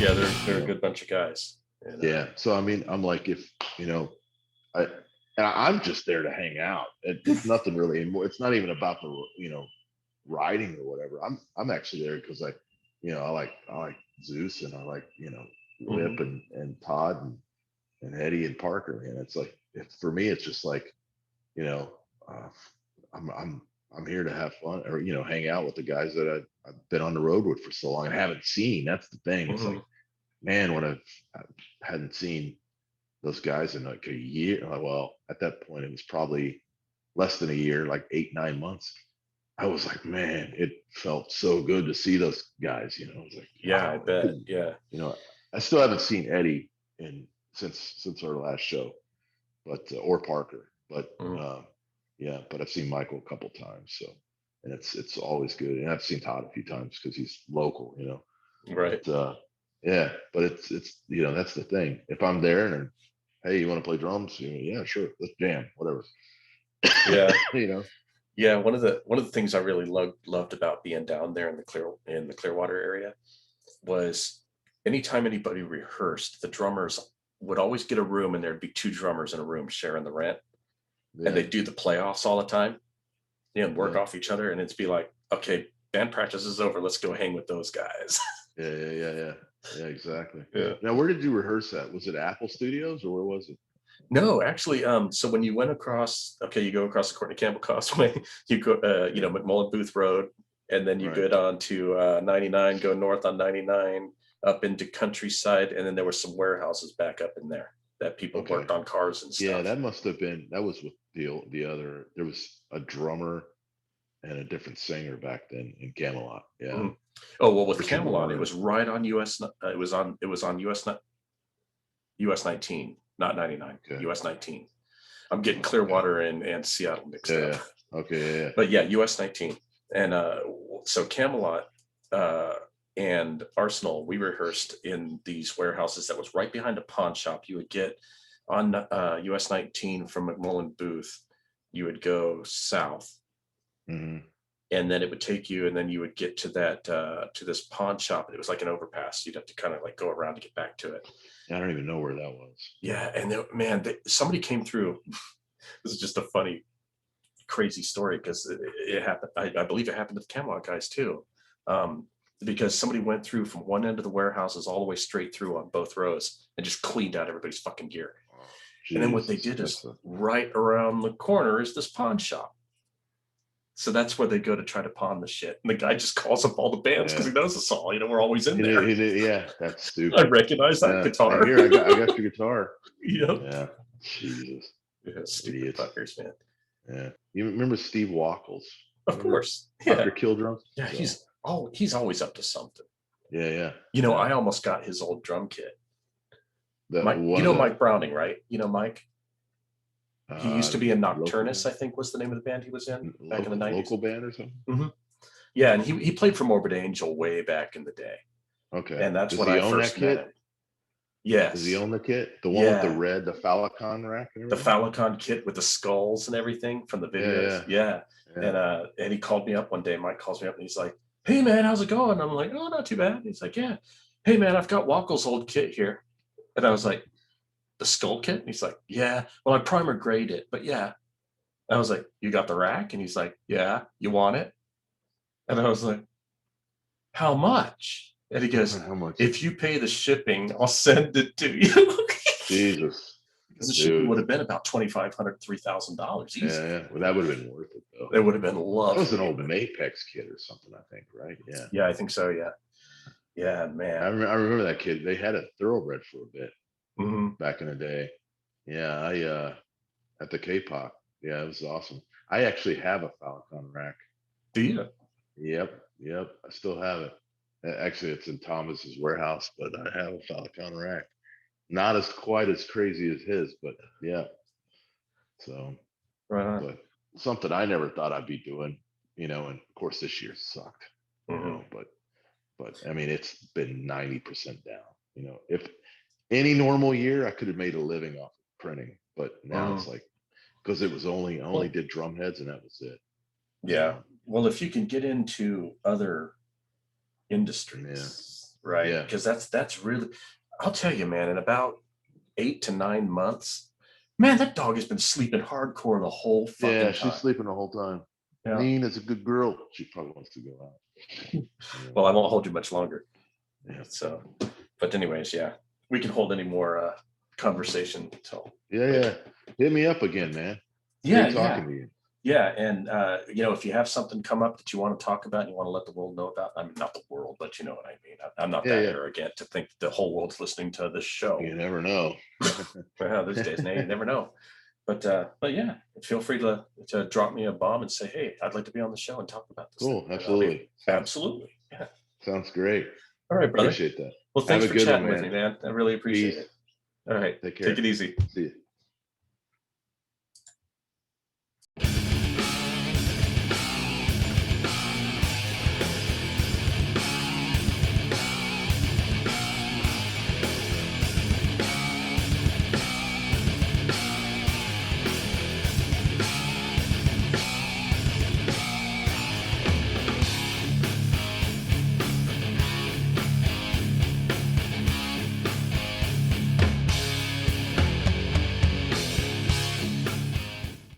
Yeah, they're a good bunch of guys. And, Yeah. So I mean, I'm like, if you know, I and I'm just there to hang out. It's nothing really anymore. It's not even about the riding or whatever. I'm actually there because I like Zeus and I like Whip mhm. and Todd and Eddie and Parker. And it's like for me, it's just like you know, uh, I'm here to have fun or hang out with the guys that I've been on the road with for so long and haven't seen. That's the thing. It's like, Mhm. man, when I hadn't seen those guys in like a year, well, at that point it was probably less than a year, like 8 9 months. I was like, man, it felt so good to see those guys. I was like, Yeah, I wow, bet. Yeah. you know, I still haven't seen Eddie in since our last show, but or Parker, but Mhm. yeah, but I've seen Michael a couple times, so and it's always good, and I've seen Todd a few times because he's local. Right. But yeah, but it's that's the thing. If I'm there and hey, you want to play drums? Yeah, sure, let's jam, whatever. Yeah. you know, Yeah. One of the things I really loved about being down there in the Clearwater area was anytime anybody rehearsed, the drummers would always get a room and there'd be two drummers in a room sharing the rent. And yeah, they'd do the playoffs all the time, and work yeah, off each other. And it's be like, okay, band practice is over. Let's go hang with those guys. yeah, exactly. Yeah. Now, where did you rehearse at? Was it Apple Studios or where was it? No, actually, so when you went across, okay, you go across the Courtney Campbell Causeway, you go, Yeah, McMullen Booth Road, and then you right. get on to 99, go north on 99, up into Countryside, and then there were some warehouses back up in there that people Okay. worked on cars and Yeah, stuff. that must have been that was with the other. There was a drummer and a different singer back then in Camelot. Yeah, Mhm. Oh well, with never seen Camelot, it Warren. was right on US. It was on US 19, not 99. Okay. US 19. I'm getting Okay. Clearwater and Seattle mixed Yeah, up. yeah. Okay, yeah, But yeah, US 19. And so Camelot uh, and Arsenal, we rehearsed in these warehouses that was right behind a pawn shop. You would get on US 19 from McMullen Booth, you would go south, yeah. and then it would take you, and then you would get to that to this pawn shop. And it was like an overpass. You'd have to kind of like go around to get back to it. I don't even know where that was. Yeah, and man, somebody came through. This is just a funny crazy story because it happened. I believe it happened to the Camelot guys too, um, because somebody went through from one end of the warehouses all the way straight through on both rows and just cleaned out everybody's fucking gear. Oh, And then what they Jesus, did is right around the corner is this pawn shop. So that's where they go to try to pawn the shit. And the guy just calls up all the bands because yeah. he knows us all. We're always in there. Yeah, that's I stupid. recognize that Yeah, guitar. here I got your guitar. Yep. Yeah, Jesus, Yeah, stupid idiots. fuckers, man. Yeah, you remember Steve Wackles? Of Remember course. Dr. Yeah. Killdrum? Yeah. So He's always up to something. yeah, I yeah. almost got his old drum kit. The Mike, one of the Mike Browning, right? Mike. He used to be in local Nocturnus, band, I think was the name of the band he was in back in the '90s. local band or something. Hmm. Yeah, and he played for Morbid Angel way back in the day, Okay. and that's Does when he I own that first met kit? him. Does he Yes, own the kit? The one with the yeah, red, the Falcon rack and the everything? Phalicon kit with the skulls and everything from the videos. Yeah, Yeah, yeah, and he called me up one day. Mike calls me up and he's like, "Hey man, how's it going?" I'm like, "Oh, not too bad." He's like, "Yeah, hey man, I've got Wackel's old kit here," and I was like, "The skull kit?" And he's like, "Yeah, well I primer grade it, but yeah." I was like, "You got the rack?" And he's like, "Yeah, you want it?" And I was like, "How much?" And he yeah. goes, How much? "If you pay the shipping, I'll send it to you." Jesus, Because the shipping would dude. have been about $2,500, $3,000 easy. Yeah. Well, that would have been worth it though. It would have been That was an lovely, old but Mapex kit or something, I think, right? Yeah. yeah, I think so. Yeah, yeah, man. I remember that kid. They had a thoroughbred for a bit Hmm. back in the day. Yeah, I at the K-pop. Yeah, it was awesome. I actually have a Falcon rack. Do you? Yep. I still have it. Actually, it's in Thomas's warehouse, but I have a Falcon rack. Not as quite as crazy as his, but yeah. So, Right on. but something I never thought I'd be doing, and of course this year sucked, Hmm. but I mean it's been 90% down. If any normal year I could have made a living off of printing, but now Hmm. it's like because it was I only Well, did drum heads and that was it. You yeah. know, Well, if you can get into other yeah, industries, right? Yeah. Because that's really, I'll tell you, man, in about 8 to 9 months, man, that dog has been sleeping hardcore the whole Yeah, fucking she's time. sleeping the whole time. Yeah. Nina's a good girl. She probably wants to go out. Well, I won't hold you much longer. Yeah. So, but anyways, yeah, we can hold any more conversation until Yeah, later. yeah. Hit me up again, man. Yeah, Great yeah. talking to you. Yeah, and if you have something come up that you want to talk about and you want to let the world know about, I mean, not the world, but you know what I mean. I'm not Yeah, that yeah. arrogant to think the whole world's listening to this show. You never know. Well, these days, now you never know. But yeah, feel free to drop me a bomb and say, hey, I'd like to be on the show and talk about this. Cool. thing. And I'll be- Absolutely. absolutely. Yeah. Sounds great. All right, brother. Appreciate that. Well, Have thanks a for good one, chatting with me, man. man. I really appreciate Peace. it. All right, Take take care. it easy. See you.